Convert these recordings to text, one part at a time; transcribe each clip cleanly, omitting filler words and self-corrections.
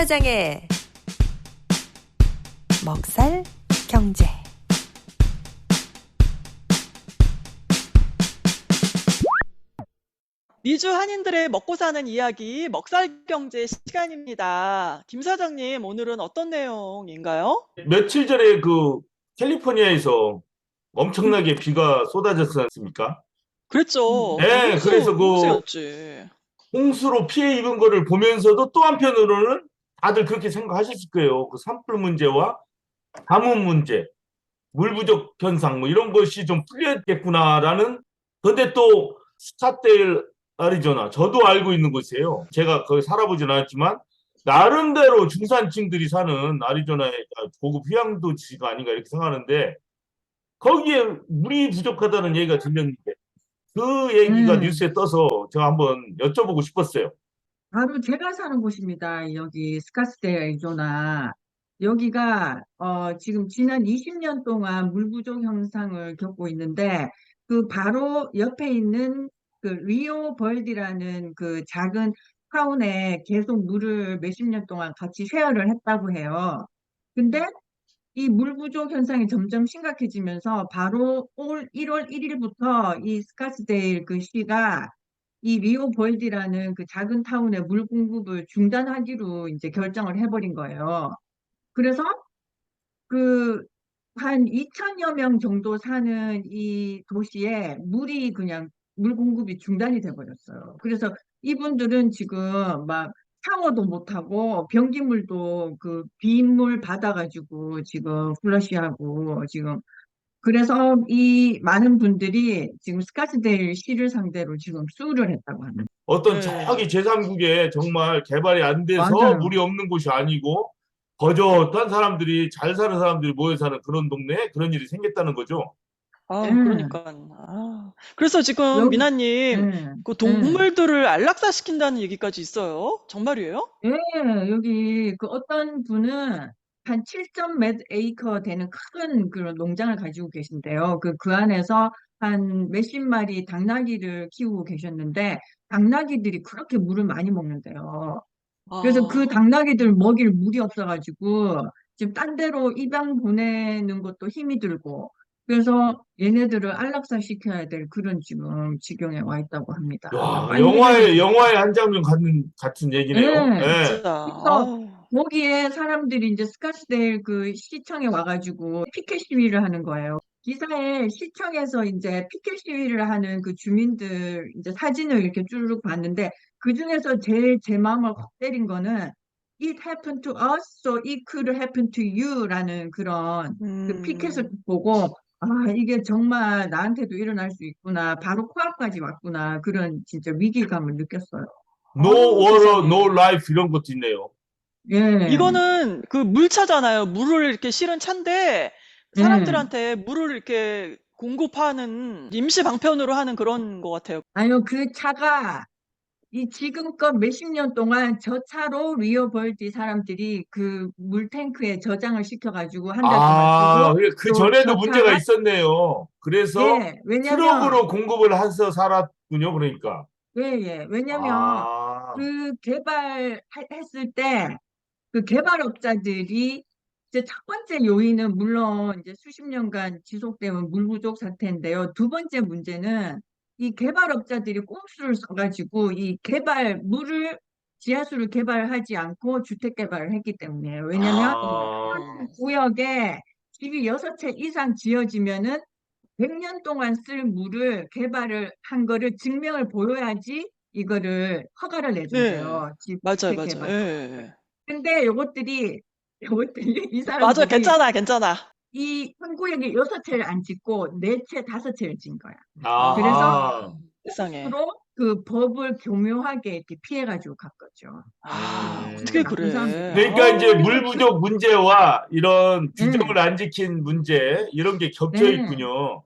사장의 먹살 경제. 미주 한인들의 먹고 사는 이야기 먹살 경제 시간입니다. 김 사장님, 오늘은 어떤 내용인가요? 며칠 전에 그 캘리포니아에서 엄청나게 비가 쏟아졌지 않습니까? 그랬죠. 네, 그래서 그 홍수였지. 홍수로 피해 입은 거를 보면서도 또 한편으로는 다들 그렇게 생각하셨을 거예요. 그 산불 문제와 가뭄 문제, 물 부족 현상 뭐 이런 것이 좀 풀렸겠구나라는. 근데 또 스카트데일 애리조나, 저도 알고 있는 곳이에요. 제가 거기 살아보진 않았지만 나름대로 중산층들이 사는 애리조나의 고급 휴양도지가 아닌가 이렇게 생각하는데, 거기에 물이 부족하다는 얘기가 들렸는데 그 얘기가 뉴스에 떠서 제가 한번 여쭤보고 싶었어요. 바로 제가 사는 곳입니다. 여기 스카스데일 애리조나. 여기가 지금 지난 20년 동안 물 부족 현상을 겪고 있는데, 그 바로 옆에 있는 그 리오 벌디라는 그 작은 타운에 계속 물을 몇십 년 동안 같이 쉐어를 했다고 해요. 근데 이 물 부족 현상이 점점 심각해지면서 바로 올 1월 1일부터 이 스카스데일 그 시가 이 리오 벌디라는 그 작은 타운의 물 공급을 중단하기로 이제 결정을 해버린 거예요. 그래서 그 한 2천여 명 정도 사는 이 도시에 물이 그냥 물 공급이 중단이 돼 버렸어요. 그래서 이분들은 지금 막 샤워도 못 하고 변기물도 그 빗물 받아가지고 지금 플러시하고 지금, 그래서 이 많은 분들이 지금 스카스데일 시를 상대로 지금 수를 했다고 합니다. 어떤 네. 저기 제3국에 정말 개발이 안 돼서 맞아요. 물이 없는 곳이 아니고 거저던 사람들이, 잘 사는 사람들이 모여 사는 그런 동네에 그런 일이 생겼다는 거죠. 그러니까. 그래서 지금 여기, 미나님, 예, 그 예. 동물들을 안락사시킨다는 얘기까지 있어요. 정말이에요? 예, 여기 그 어떤 분은 한 7점 몇 에이커 되는 큰 그런 농장을 가지고 계신데요. 그 안에서 한 몇십 마리 당나귀를 키우고 계셨는데, 당나귀들이 그렇게 물을 많이 먹는데요. 그래서 그 아, 당나귀들 먹일 물이 없어가지고 지금 딴 데로 입양 보내는 것도 힘이 들고, 그래서 얘네들을 안락사 시켜야 될 그런 지금 지경에 와 있다고 합니다. 야, 빨리 해결됐으면 영화의 한 장면 같은 얘기네요. 좋겠어요. 예. 예. 진짜. 그래서 거기에 사람들이 이제 스카스데일 그 시청에 와가지고 피켓 시위를 하는 거예요. 기사에 시청에서 이제 피켓 시위를 하는 그 주민들 이제 사진을 이렇게 쭈르륵 봤는데, 그 중에서 제일 제 마음을 확 때린 거는 It happened to us, so it could happen to you라는 그런 그 피켓을 보고, 아, 이게 정말 나한테도 일어날 수 있구나. 바로 코앞까지 왔구나. 그런 진짜 위기감을 느꼈어요. No 아우, water, 세상에. no life 이런 것도 있네요. 예. 이거는 그 물차잖아요. 물을 이렇게 실은 차인데 예. 사람들한테 물을 이렇게 공급하는 임시 방편으로 하는 그런 것 같아요. 아니요, 그 차가 이 지금껏 몇십 년 동안 저 차로 리오벌디 사람들이 그 물탱크에 저장을 시켜가지고 한 달 동안 쓰고, 그 또 전에도 저 문제가 차가, 있었네요. 그래서 예, 왜냐면, 트럭으로 공급을 해서 살았군요, 그러니까. 예, 예, 왜냐면 아, 그 개발했을 때 그 개발업자들이 이제 첫 번째 요인은 물론 이제 수십 년간 지속되는 물 부족 사태인데요. 두 번째 문제는 이 개발업자들이 꼼수를 써가지고 이 물을 지하수를 개발하지 않고 주택 개발을 했기 때문이에요. 왜냐면 한 구역에 집이 6채 이상 지어지면은 100년 동안 쓸 물을 개발을 한 거를 증명을 보여야지 이거를 허가를 네. 내준대요. 맞아요, 주택 맞아요. 개발. 예. 근데 요것들이 이 맞아, 사람들이 괜찮아, 괜찮아. 이 한 구역에 6채를 안 짓고 4채, 5채를 짓는 거야. 그래서 아, 세상에. 스스로 그 법을 교묘하게 이렇게 피해가지고 갔거죠. 진짜 어떻게 나쁜 그래. 사람들이에요. 그러니까 이제 그래서 물 부족 문제와 이런 네, 규정을 안 지킨 문제, 이런 게 겹쳐 네, 있군요.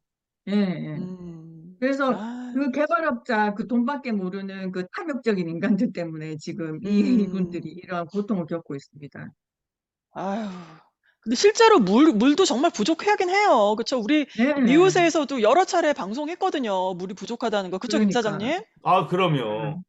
네, 네. 음. 그래서 아, 그 개발업자, 그 돈밖에 모르는 그 탐욕적인 인간들 때문에 지금 이분들이 음. 이러한 고통을 겪고 있습니다. 아유. 근데 실제로 물도 정말 부족하긴 해요. 그쵸? 우리 네, 이웃에서도 여러 차례 방송했거든요. 물이 부족하다는 거. 그쵸, 김 그러니까. 사장님? 아, 그럼요.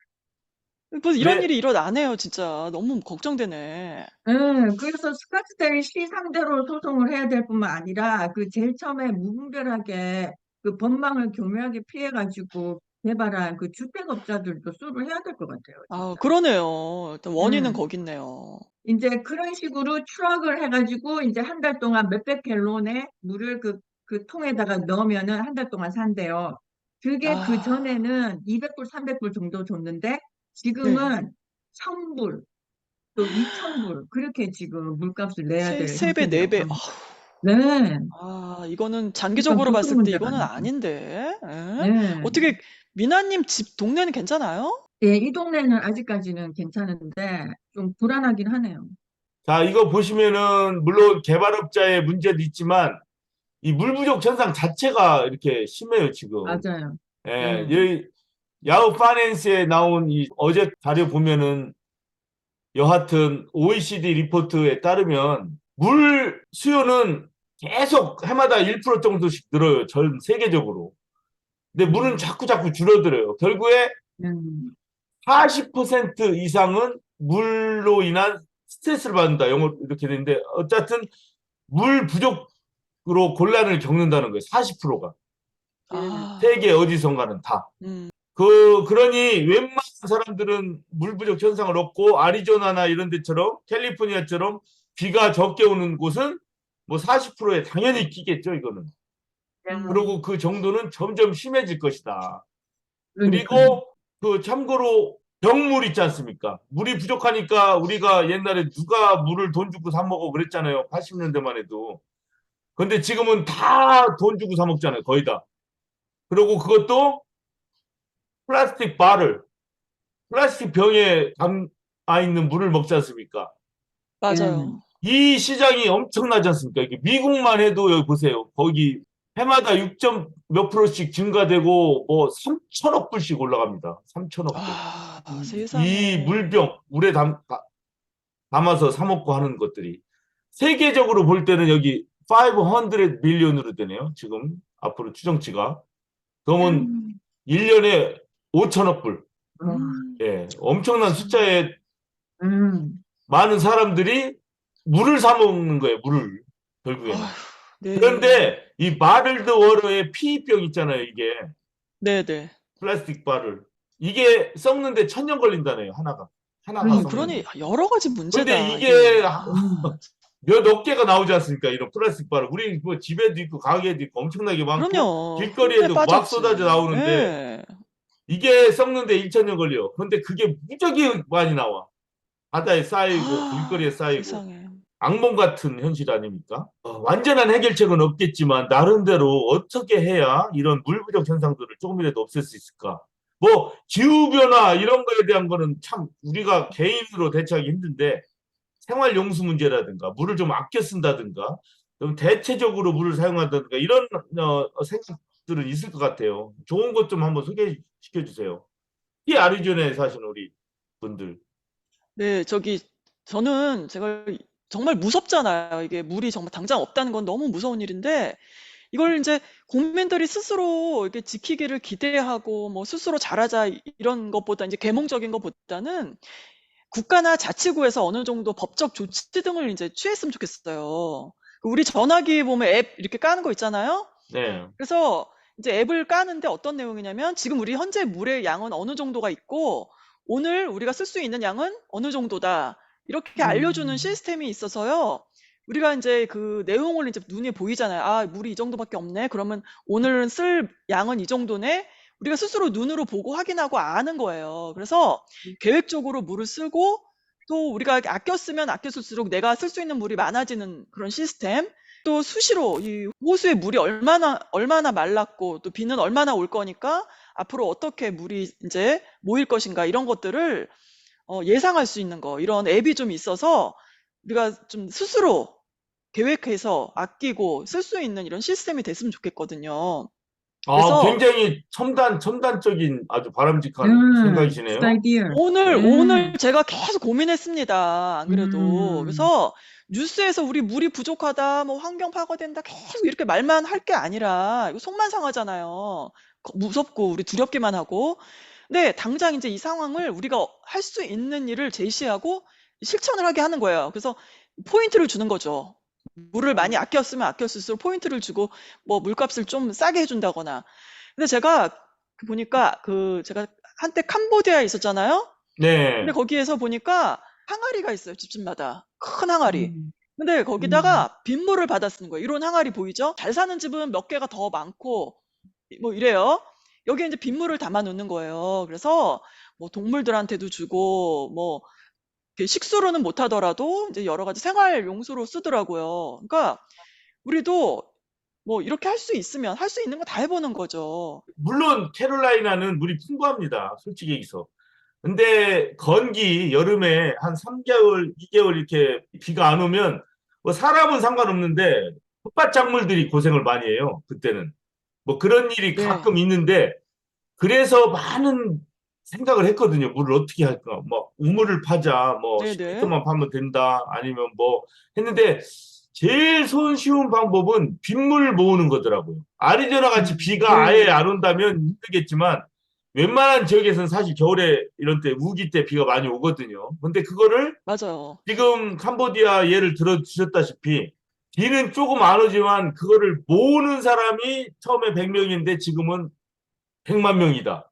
뭐 이런 왜 일이 일어나네요, 진짜. 너무 걱정되네. 예, 그래서 스카트데일 시 상대로 소송을 해야 될 뿐만 아니라 그 제일 처음에 무분별하게 그 법망을 교묘하게 피해가지고 개발한 그 주택업자들도 수를 해야 될 것 같아요, 아, 진짜. 그러네요. 일단 원인은 음. 거기 있네요. 이제 그런 식으로 트럭을 해가지고 이제 한 달 동안 몇백 갤론의 물을 그 통에다가 넣으면은 한 달 동안 산대요. 그게 그 아, 전에는 200불, 300불 정도 줬는데 네. 지금은 1000불, 또 2000불 그렇게 지금 물값을 내야 될 세 배, 네 형편이라고 배. 합니다. 네. 이거는 그러니까 장기적으로 보통 봤을 때 문제가 이거는 아니죠. 아닌데. 에? 네. 어떻게 미나님 집 동네는 괜찮아요? 예, 이 동네는 아직까지는 괜찮은데 좀 불안하긴 하네요. 자, 이거 보시면은 물론 개발업자의 문제도 있지만 이 물 부족 현상 자체가 이렇게 심해요, 지금. 맞아요. 예, 네. 여기 야후 파이낸스에 나온 이 어제 자료 보면은 여하튼 OECD 리포트에 따르면 물 수요는 계속 해마다 1% 정도씩 늘어요. 전 세계적으로. 근데 물은 음, 자꾸 자꾸 줄어들어요. 결국에 음, 40% 이상은 물로 인한 스트레스를 받는다. 영어 이렇게 되는데 어쨌든 물 부족으로 곤란을 겪는다는 거예요. 40%가. 예. 아, 세계 어디선가는 다. 음, 그러니 웬만한 사람들은 물 부족 현상을 얻고 아리조나나 이런 데처럼 캘리포니아처럼 비가 적게 오는 곳은 뭐 40%에 당연히 끼겠죠, 이거는. 음, 그리고 그 정도는 점점 심해질 것이다. 그러니까요. 그리고 그 참고로 병물 있지 않습니까? 물이 부족하니까 우리가 옛날에 누가 물을 돈 주고 사 먹어 그랬잖아요. 80년대만 해도. 근데 지금은 다 돈 주고 사 먹잖아요. 거의 다. 그리고 그것도 플라스틱 바를, 플라스틱 병에 담아 있는 물을 먹지 않습니까? 예. 맞아요. 이 시장이 엄청나지 않습니까? 이게 미국만 해도 여기 보세요. 거기 해마다 6점 몇 프로씩 증가되고 뭐 3천억 불씩 올라갑니다. 3천억 불. 아, 이 세상에. 물병 물에 담아서 사 먹고 하는 것들이 세계적으로 볼 때는 여기 500 밀리언으로 되네요. 지금 앞으로 추정치가. 그러면 음, 1년에 5천억 불. 어, 예, 엄청난 참. 숫자의 음, 많은 사람들이 물을 사 먹는 거예요. 물을 결국에는. 아휴, 네. 그런데 이 마들드 워러의 피입병 있잖아요. 이게 네네. 플라스틱 바를 이게 썩는데 1000년 걸린다네요. 하나가 그러니까요. 그러니 썩는데. 여러 가지 근데 문제다, 이게. 이게 음, 몇억 개가 나오지 않습니까? 이런 플라스틱 바를 우리 뭐 집에도 있고 가게에도 있고 엄청나게 많고 그럼요. 흥에 길거리에도 막 쏟아져 빠졌지. 나오는데 예. 이게 썩는데 1000년 걸려. 그런데 그게 무지하게 많이 나와. 바다에 쌓이고 길거리에 아, 쌓이고 세상에. 악몽 같은 현실 아닙니까? 완전한 해결책은 없겠지만 나름대로 어떻게 해야 이런 물 부족 현상들을 조금이라도 없앨 수 있을까? 뭐 기후 변화 이런 거에 대한 거는 참 우리가 개인으로 대처하기 힘든데 생활 용수 문제라든가 물을 좀 아껴 쓴다든가 좀 대체적으로 물을 사용한다든가 이런 생각들은 있을 것 같아요. 좋은 것 좀 한번 소개시켜 주세요. 이 아리조나에 사시는 우리 분들. 네, 저는 제가 정말 무섭잖아요. 이게 물이 정말 당장 없다는 건 너무 무서운 일인데, 이걸 이제 국민들이 스스로 이렇게 지키기를 기대하고, 뭐 스스로 잘하자 이런 것보다 이제 계몽적인 것보다는 국가나 자치구에서 어느 정도 법적 조치 등을 이제 취했으면 좋겠어요. 우리 전화기 보면 앱 이렇게 까는 거 있잖아요. 네. 그래서 이제 앱을 까는데 어떤 내용이냐면 지금 우리 현재 물의 양은 어느 정도가 있고 오늘 우리가 쓸 수 있는 양은 어느 정도다. 이렇게 알려주는 음, 시스템이 있어서요. 우리가 이제 그 내용을 이제 눈에 보이잖아요. 아, 물이 이 정도밖에 없네. 그러면 오늘은 쓸 양은 이 정도네. 우리가 스스로 눈으로 보고 확인하고 아는 거예요. 그래서 계획적으로 물을 쓰고 또 우리가 아껴 쓰면 아껴 쓸수록 내가 쓸 수 있는 물이 많아지는 그런 시스템. 또 수시로 이 호수의 물이 얼마나 말랐고 또 비는 얼마나 올 거니까 앞으로 어떻게 물이 이제 모일 것인가 이런 것들을 예상할 수 있는 거 이런 앱이 좀 있어서 우리가 좀 스스로 계획해서 아끼고 쓸 수 있는 이런 시스템이 됐으면 좋겠거든요. 그래서 굉장히 첨단적인 아주 바람직한 good 생각이시네요. idea. 오늘 제가 계속 고민했습니다. 안 그래도. 음, 그래서 뉴스에서 우리 물이 부족하다, 뭐 환경 파괴된다, 계속 이렇게 말만 할 게 아니라, 이거 속만 상하잖아요. 무섭고, 우리 두렵기만 하고. 근데 당장 이제 이 상황을 우리가 할 수 있는 일을 제시하고 실천을 하게 하는 거예요. 그래서 포인트를 주는 거죠. 물을 많이 아꼈으면 아꼈을수록 포인트를 주고 뭐 물값을 좀 싸게 해준다거나. 근데 제가 보니까 제가 한때 캄보디아에 있었잖아요. 근데 네. 거기에서 보니까 항아리가 있어요. 집집마다 큰 항아리. 음, 근데 음, 거기다가 빗물을 받아 쓰는 거예요. 이런 항아리 보이죠? 잘 사는 집은 몇 개가 더 많고 뭐 이래요. 여기에 이제 빗물을 담아 놓는 거예요. 그래서 뭐 동물들한테도 주고 뭐 이렇게 식수로는 못 하더라도 이제 여러 가지 생활 용수로 쓰더라고요. 그러니까 우리도 뭐 이렇게 할 수 있으면 할 수 있는 거 다 해보는 거죠. 물론 캐롤라이나는 물이 풍부합니다. 솔직히 얘기해서. 근데 건기 여름에 한 3개월, 2개월 이렇게 비가 안 오면 뭐 사람은 상관없는데 텃밭작물들이 고생을 많이 해요. 그때는. 뭐 그런 일이 네, 가끔 있는데 그래서 많은 생각을 했거든요. 물을 어떻게 할까? 뭐 우물을 파자, 뭐 네네. 10m만 파면 된다. 아니면 뭐 했는데 제일 손쉬운 방법은 빗물 모으는 거더라고요. 아리조나 같이 비가 아예 네, 안 온다면 힘들겠지만 웬만한 지역에서는 사실 겨울에 이런 때 우기 때 비가 많이 오거든요. 근데 그거를 맞아요. 지금 캄보디아 예를 들어 주셨다시피 비는 조금 안 오지만 그거를 모으는 사람이 처음에 100명인데 지금은 100만 명이다.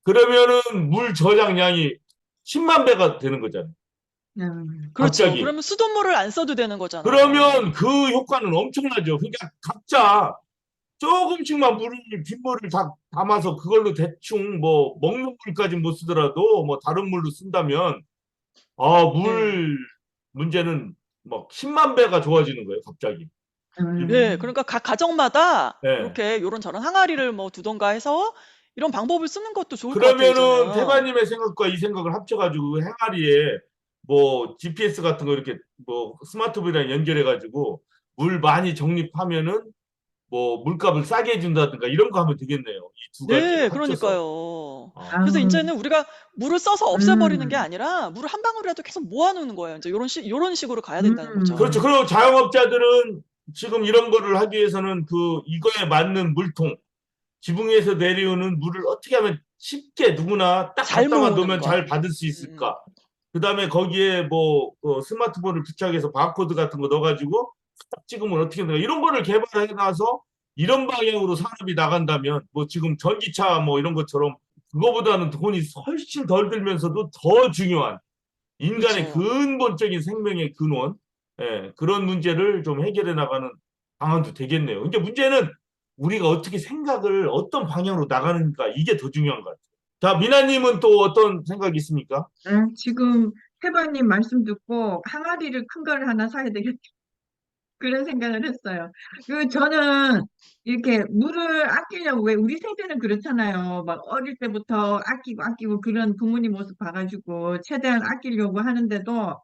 그러면은 물 저장량이 10만 배가 되는 거잖아요. 그렇죠. 갑자기. 그러면 수돗물을 안 써도 되는 거잖아요. 그러면 그 효과는 엄청나죠. 그러니까 각자 조금씩만 빗물을 다 담아서 그걸로 대충 뭐 먹는 물까지 못 쓰더라도 뭐 다른 물로 쓴다면 네. 물 문제는 막 10만 배가 좋아지는 거예요, 갑자기. 네, 음, 그러니까 각 가정마다 예. 이렇게 요런 저런 항아리를 뭐 두던가 해서 이런 방법을 쓰는 것도 좋을 것 같아요, 그러면은 저는. 태바님의 생각과 이 생각을 합쳐가지고 행아리에 뭐 GPS 같은 거 이렇게 뭐 스마트폰이랑 연결해가지고 물 많이 적립하면은 뭐 물값을 싸게 해준다든가 이런 거 하면 되겠네요. 이 두 가지 네, 합쳐서. 그러니까요. 아, 그래서 아, 인제는 우리가 물을 써서 없애버리는 게 음, 아니라 물을 한 방울이라도 계속 모아 놓는 거예요. 인제 요런 식으로 가야 된다는 그렇죠. 거죠. 음, 그리고 자영업자들은 지금 이런 거를 하기 위해서는 그 이거에 맞는 물통, 지붕에서 내려오는 물을 어떻게 하면 쉽게 누구나 딱 잘 갖다만 모으는 놓으면 잘 거. 받을 수 음음. 있을까? 그다음에 거기에 뭐 스마트폰을 부착해서 바코드 같은 거 넣어가지고 딱 찍으면 어떻게 되나 이런 거를 개발해 놔서 이런 방향으로 산업이 나간다면 뭐 지금 전기차 뭐 이런 것처럼 그거보다는 돈이 훨씬 덜 들면서도 더 중요한 인간의 그렇죠. 근본적인 생명의 근원 그런 문제를 좀 해결해 나가는 방안도 되겠네요. 근데 문제는 우리가 어떻게 생각을 어떤 방향으로 나가는가 이게 더 중요한 것 같아요. 자, 미나님은 또 어떤 생각이 있습니까? 지금 태바님 말씀 듣고 항아리를 큰 걸 하나 사야 되겠다. 그런 생각을 했어요. 저는 이렇게 물을 아끼려고, 왜 우리 세대는 그렇잖아요. 막 어릴 때부터 아끼고 아끼고 그런 부모님 모습 봐가지고 최대한 아끼려고 하는데도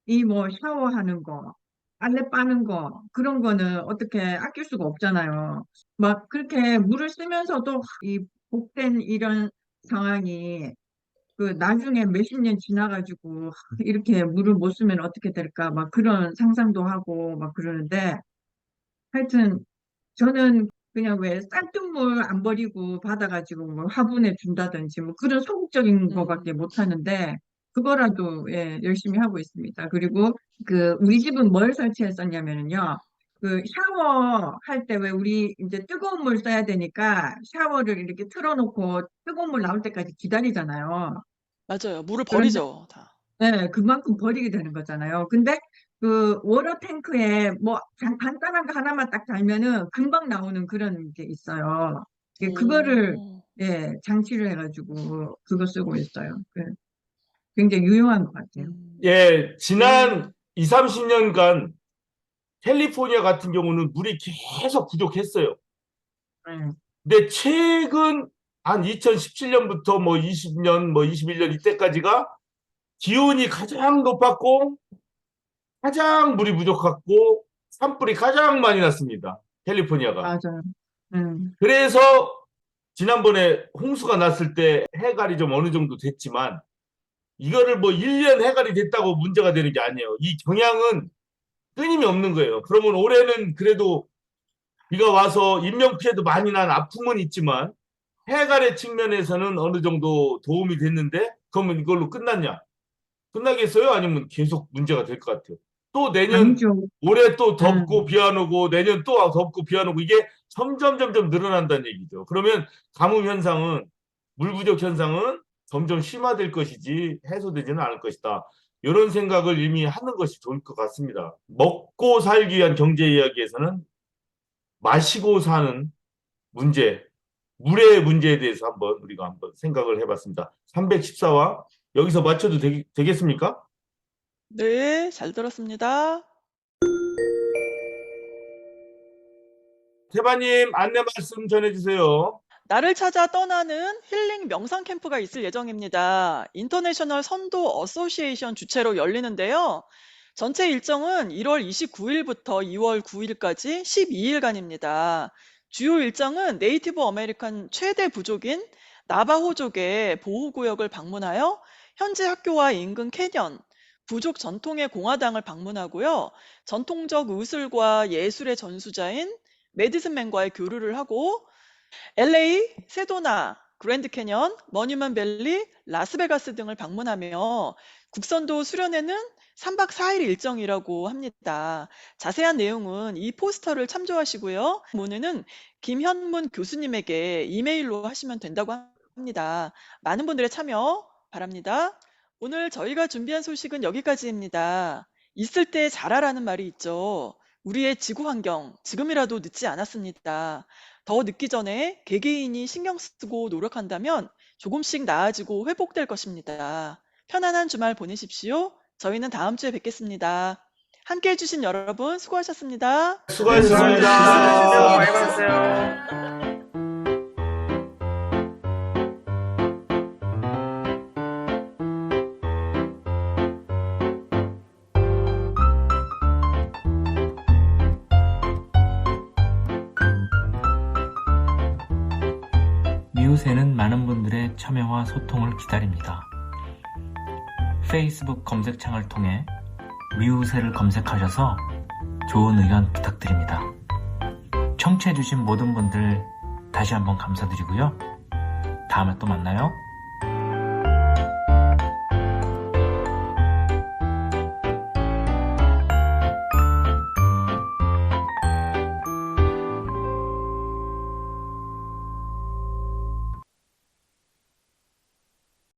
이 뭐 샤워하는 거, 빨래 빠는 거, 그런 거는 어떻게 아낄 수가 없잖아요. 막 그렇게 물을 쓰면서도 이 복된 이런 상황이 나중에 몇십 년 지나가지고 이렇게 물을 못 쓰면 어떻게 될까 막 그런 상상도 하고 막 그러는데 하여튼 저는 그냥 왜 쌀뜨물 안 버리고 받아가지고 뭐 화분에 준다든지 뭐 그런 소극적인 거밖에 음. 못 하는데 그거라도 예, 열심히 하고 있습니다. 그리고 우리 집은 뭘 설치했었냐면요. 샤워할 때 왜 우리 이제 뜨거운 물 써야 되니까 샤워를 이렇게 틀어놓고 뜨거운 물 나올 때까지 기다리잖아요. 맞아요. 물을 그런데 버리죠, 다. 네, 그만큼 버리게 되는 거잖아요. 근데 워터 탱크에 뭐 간단한 거 하나만 딱 달면은 금방 나오는 그런 게 있어요. 그거를 어. 예, 장치를 해가지고 그거 쓰고 있어요. 굉장히 유용한 것 같아요. 예, 네. 지난 2, 30년간 캘리포니아 같은 경우는 물이 계속 부족했어요. 네. 근데 최근 한 2017년부터 뭐 20년, 뭐 21년 이때까지가 기온이 가장 높았고 가장 물이 부족했고 산불이 가장 많이 났습니다. 캘리포니아가. 맞아요. 그래서 지난번에 홍수가 났을 때 해갈이 좀 어느 정도 됐지만 이거를 뭐 1년 해갈이 됐다고 문제가 되는 게 아니에요. 이 경향은 끊임이 없는 거예요. 그러면 올해는 그래도 비가 와서 인명 피해도 많이 난 아픔은 있지만 해갈의 측면에서는 어느 정도 도움이 됐는데 그러면 이걸로 끝났냐? 끝나겠어요? 아니면 계속 문제가 될 것 같아요. 또 내년 아니죠. 올해 또 덥고 비 안 오고 내년 또 덥고 비 안 오고 이게 점점 늘어난다는 얘기죠. 그러면 가뭄 현상은 물 부족 현상은 점점 심화될 것이지 해소되지는 않을 것이다. 이런 생각을 이미 하는 것이 좋을 것 같습니다. 먹고 살기 위한 경제 이야기에서는 마시고 사는 문제, 물의 문제에 대해서 우리가 한번 생각을 해봤습니다. 314화 여기서 맞춰도 되겠습니까? 네, 잘 들었습니다. 태바님 안내 말씀 전해주세요. 나를 찾아 떠나는 힐링 명상 캠프가 있을 예정입니다. 인터내셔널 선도 어소시에이션 주최로 열리는데요. 전체 일정은 1월 29일부터 2월 9일까지 12일간입니다. 주요 일정은 네이티브 아메리칸 최대 부족인 나바호족의 보호구역을 방문하여 현지 학교와 인근 캐년, 부족 전통의 공화당을 방문하고요. 전통적 의술과 예술의 전수자인 메디슨맨과의 교류를 하고 LA, 세도나, 그랜드 캐년, 머니먼 밸리, 라스베가스 등을 방문하며 국선도 수련회는 3박 4일 일정이라고 합니다. 자세한 내용은 이 포스터를 참조하시고요. 문의는 김현문 교수님에게 이메일로 하시면 된다고 합니다. 많은 분들의 참여 바랍니다. 오늘 저희가 준비한 소식은 여기까지입니다. 있을 때 잘하라는 말이 있죠. 우리의 지구 환경, 지금이라도 늦지 않았습니다. 더 늦기 전에 개개인이 신경 쓰고 노력한다면 조금씩 나아지고 회복될 것입니다. 편안한 주말 보내십시오. 저희는 다음 주에 뵙겠습니다. 함께 해주신 여러분 수고하셨습니다. 수고하셨습니다. 많이 받으세요. 미우새는 많은 분들의 참여와 소통을 기다립니다. 페이스북 검색창을 통해 미우새를 검색하셔서 좋은 의견 부탁드립니다. 청취해주신 모든 분들 다시 한번 감사드리고요. 다음에 또 만나요.